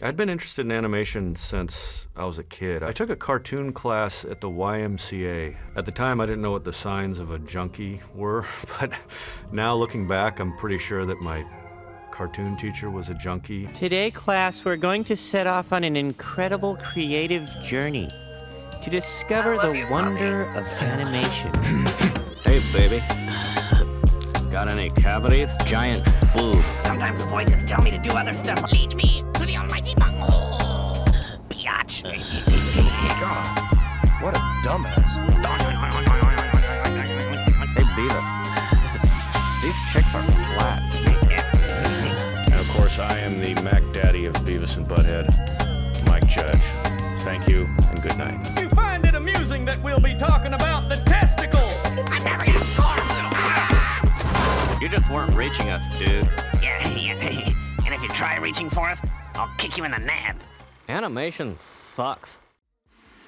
I'd been interested in animation since I was a kid. I took a cartoon class at the YMCA. At the time, I didn't know what the signs of a junkie were, but now looking back, I'm pretty sure that my cartoon teacher was a junkie. Today, class, we're going to set off on an incredible creative journey to discover the wonder of animation. Hey, baby. Got any cavities? Giant boob. Sometimes the voices tell me to do other stuff. Lead me to the almighty bunghole. Biatch. God, what a dumbass. Hey, Bevis. These chicks are flat. And of course, I am the Mac Daddy of Bevis and Butthead, Mike Judge. Thank you and good night. You find it amusing that we'll be talking about the testicles? I'm having a storm. You just weren't reaching us, dude. Yeah. And if you try reaching for us, I'll kick you in the nads. Animation sucks.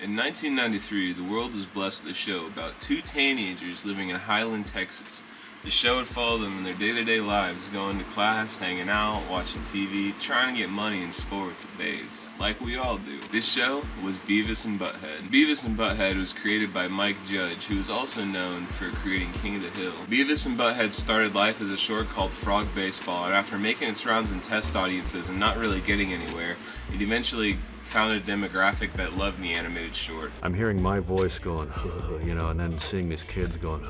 In 1993, the world was blessed with a show about two teenagers living in Highland, Texas. The show would follow them in their day-to-day lives, going to class, hanging out, watching TV, trying to get money and score with the babes, like we all do. This show was Bevis and Butthead. Beavis and Butthead was created by Mike Judge, who is also known for creating King of the Hill. Beavis and Butthead started life as a short called Frog Baseball, and after making its rounds in test audiences and not really getting anywhere, it eventually found a demographic that loved the animated short. I'm hearing my voice going, and then seeing these kids going,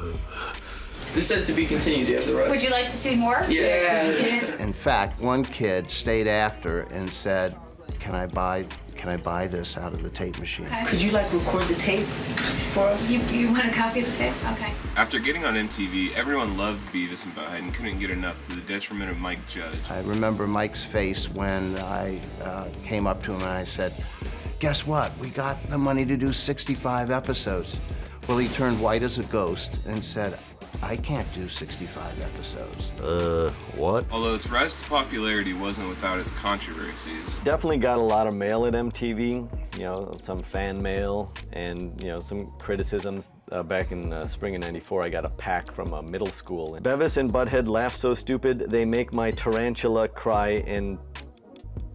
This said to be continued. Do you have the rest? Would you like to see more? Yeah. In fact, one kid stayed after and said, can I buy this out of the tape machine? Okay. Could you record the tape for us? You want a copy of the tape? Okay. After getting on MTV, everyone loved Beavis and Butthead and couldn't get enough, to the detriment of Mike Judge. I remember Mike's face when I came up to him and I said, guess what? We got the money to do 65 episodes. Well, he turned white as a ghost and said, I can't do 65 episodes. What? Although its rise to popularity wasn't without its controversies. Definitely got a lot of mail at MTV, some fan mail and, some criticisms. Back in spring of '94, I got a pack from a middle school. Bevis and Butthead laugh so stupid, they make my tarantula cry and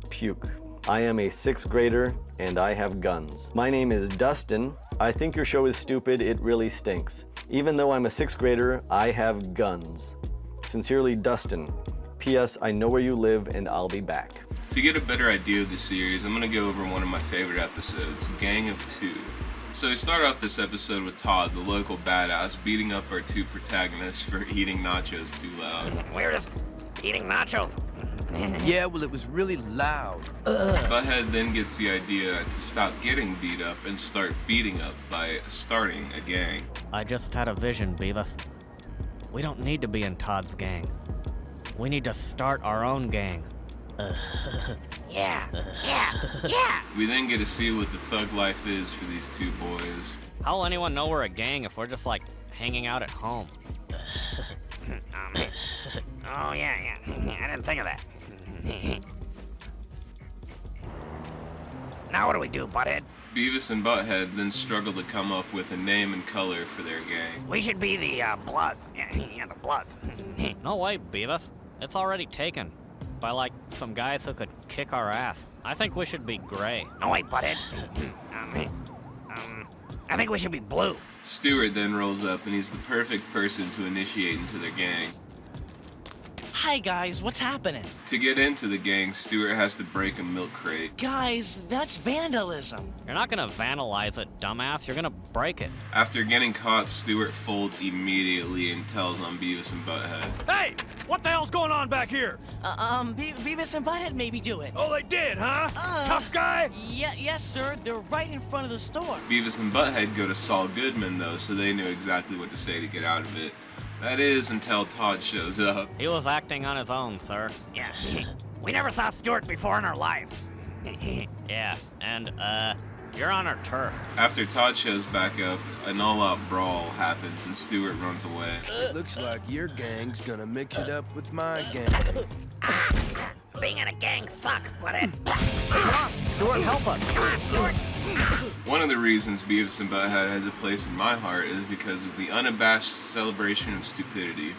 puke. I am a 6th grader and I have guns. My name is Dustin. I think your show is stupid, it really stinks. Even though I'm a 6th grader, I have guns. Sincerely, Dustin. P.S. I know where you live and I'll be back. To get a better idea of the series, I'm going to go over one of my favorite episodes, Gang of Two. So we start off this episode with Todd, the local badass, beating up our two protagonists for eating nachos too loud. We're just eating nachos. Yeah, well, it was really loud. Butthead then gets the idea to stop getting beat up and start beating up by starting a gang. I just had a vision, Bevis. We don't need to be in Todd's gang. We need to start our own gang. Yeah. We then get to see what the thug life is for these two boys. How will anyone know we're a gang if we're just hanging out at home? Oh, yeah. I didn't think of that. Now what do we do, Butthead? Beavis and Butthead then struggle to come up with a name and color for their gang. We should be the Bloods. Yeah, the Bloods. No way, Beavis. It's already taken by some guys who could kick our ass. I think we should be gray. No, wait, Butthead. I think we should be blue. Stuart then rolls up and he's the perfect person to initiate into their gang. Hi guys, what's happening? To get into the gang, Stuart has to break a milk crate. Guys, that's vandalism. You're not gonna vandalize it, dumbass. You're gonna break it. After getting caught, Stuart folds immediately and tells on Beavis and Butthead. Hey, what the hell's going on back here? Beavis and Butthead maybe do it. Oh, they did, huh? Tough guy? Yes, sir. They're right in front of the store. Beavis and Butthead go to Saul Goodman, though, so they knew exactly what to say to get out of it. That is, until Todd shows up. He was acting on his own, sir. Yeah. We never saw Stuart before in our lives. Yeah, and, you're on our turf. After Todd shows back up, an all-out brawl happens and Stuart runs away. It looks like your gang's gonna mix it up with my gang. Being in a gang sucks, Butthead. Come on, Stuart, help us. Come on, Stuart. One of the reasons Beavis and Butthead has a place in my heart is because of the unabashed celebration of stupidity.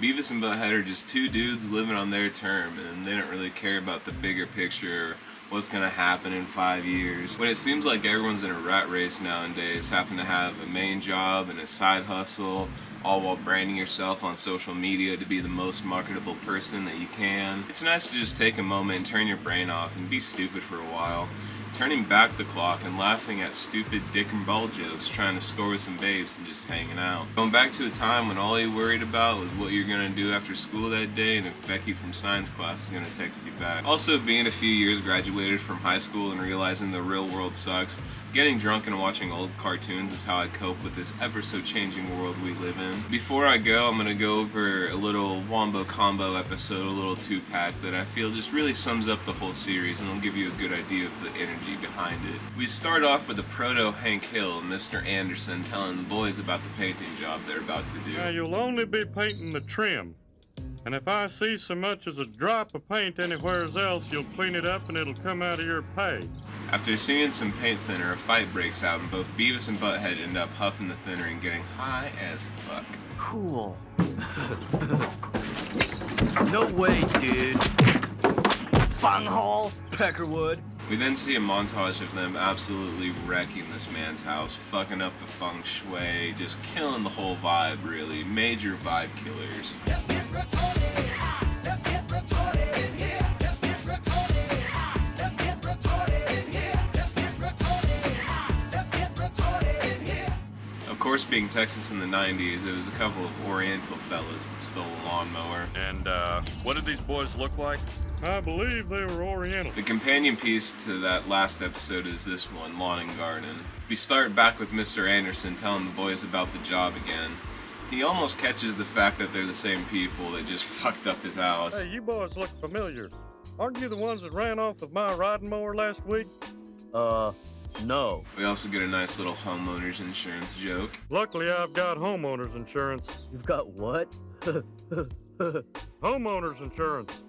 Beavis and Butthead are just two dudes living on their term, and they don't really care about the bigger picture what's gonna happen in 5 years. When it seems like everyone's in a rat race nowadays, having to have a main job and a side hustle, all while branding yourself on social media to be the most marketable person that you can. It's nice to just take a moment and turn your brain off and be stupid for a while. Turning back the clock and laughing at stupid dick and ball jokes, trying to score with some babes and just hanging out. Going back to a time when all you worried about was what you're gonna do after school that day and if Becky from science class was gonna text you back. Also, being a few years graduated from high school and realizing the real world sucks, getting drunk and watching old cartoons is how I cope with this ever so changing world we live in. Before I go, I'm gonna go over a little Wombo Combo episode, a little 2-pack that I feel just really sums up the whole series and will give you a good idea of the energy behind it. We start off with a proto Hank Hill and Mr. Anderson telling the boys about the painting job they're about to do. Now you'll only be painting the trim. And if I see so much as a drop of paint anywhere else, you'll clean it up and it'll come out of your pay. After seeing some paint thinner, a fight breaks out and both Beavis and Butthead end up huffing the thinner and getting high as fuck. Cool. No way, dude. Bunghole. Peckerwood. We then see a montage of them absolutely wrecking this man's house, fucking up the feng shui, just killing the whole vibe really. Major vibe killers. Of course, being Texas in the 90s, it was a couple of Oriental fellas that stole a lawnmower. And, what did these boys look like? I believe they were Oriental. The companion piece to that last episode is this one, Lawn and Garden. We start back with Mr. Anderson telling the boys about the job again. He almost catches the fact that they're the same people that just fucked up his house. Hey, you boys look familiar. Aren't you the ones that ran off with my riding mower last week? No. We also get a nice little homeowner's insurance joke. Luckily, I've got homeowner's insurance. You've got what? Homeowner's insurance.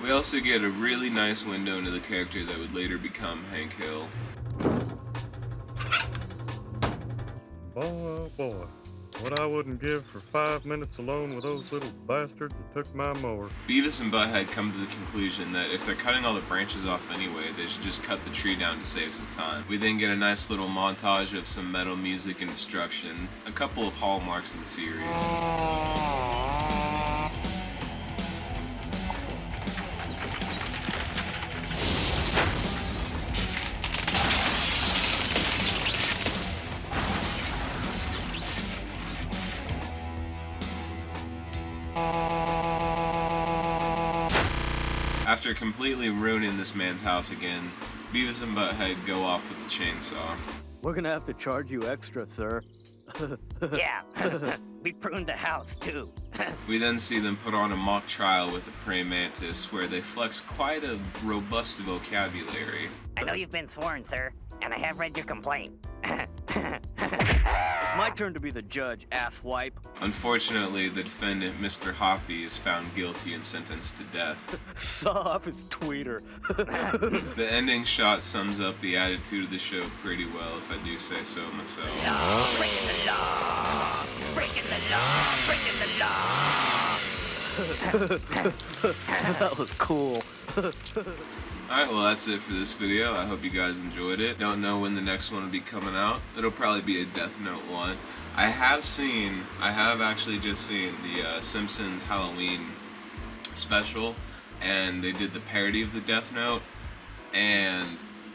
We also get a really nice window into the character that would later become Hank Hill. Oh boy, what I wouldn't give for 5 minutes alone with those little bastards that took my mower. Beavis and Butthead come to the conclusion that if they're cutting all the branches off anyway, they should just cut the tree down to save some time. We then get a nice little montage of some metal music and destruction, a couple of hallmarks of the series. After completely ruining this man's house again, Beavis and Butthead go off with the chainsaw. We're gonna have to charge you extra, sir. Yeah, we pruned the house too. We then see them put on a mock trial with the praying mantis where they flex quite a robust vocabulary. I know you've been sworn, sir, and I have read your complaint. It's my turn to be the judge, asswipe. Unfortunately, the defendant, Mr. Hoppy, is found guilty and sentenced to death. Saw off his tweeter. The ending shot sums up the attitude of the show pretty well, if I do say so myself. Breaking the law! Breaking the law! That was cool. Alright, well that's it for this video. I hope you guys enjoyed it. Don't know when the next one will be coming out. It'll probably be a Death Note one. I have actually just seen the Simpsons Halloween special, and they did the parody of the Death Note, and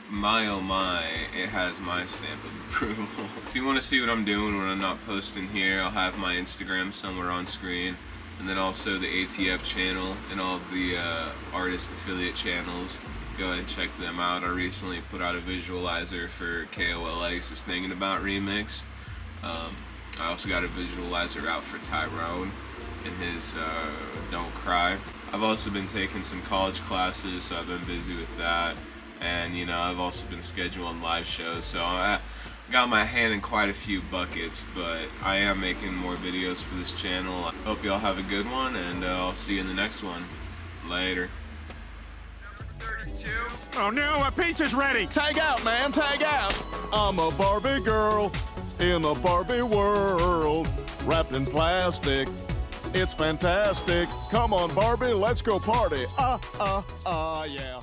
my oh my, it has my stamp of approval. If you want to see what I'm doing when I'm not posting here, I'll have my Instagram somewhere on screen, and then also the ATF channel and all of the artist affiliate channels. Go ahead and check them out. I recently put out a visualizer for KOLX's Thinking About remix. I also got a visualizer out for Tyrone and his Don't Cry. I've also been taking some college classes, so I've been busy with that. And you know, I've also been scheduling live shows, so I got my hand in quite a few buckets, but I am making more videos for this channel. I hope y'all have a good one, and I'll see you in the next one. Later. Oh no, my pizza's ready! Tag out, man, tag out! I'm a Barbie girl in a Barbie world, wrapped in plastic It's fantastic. Come on, Barbie, let's go party. Yeah.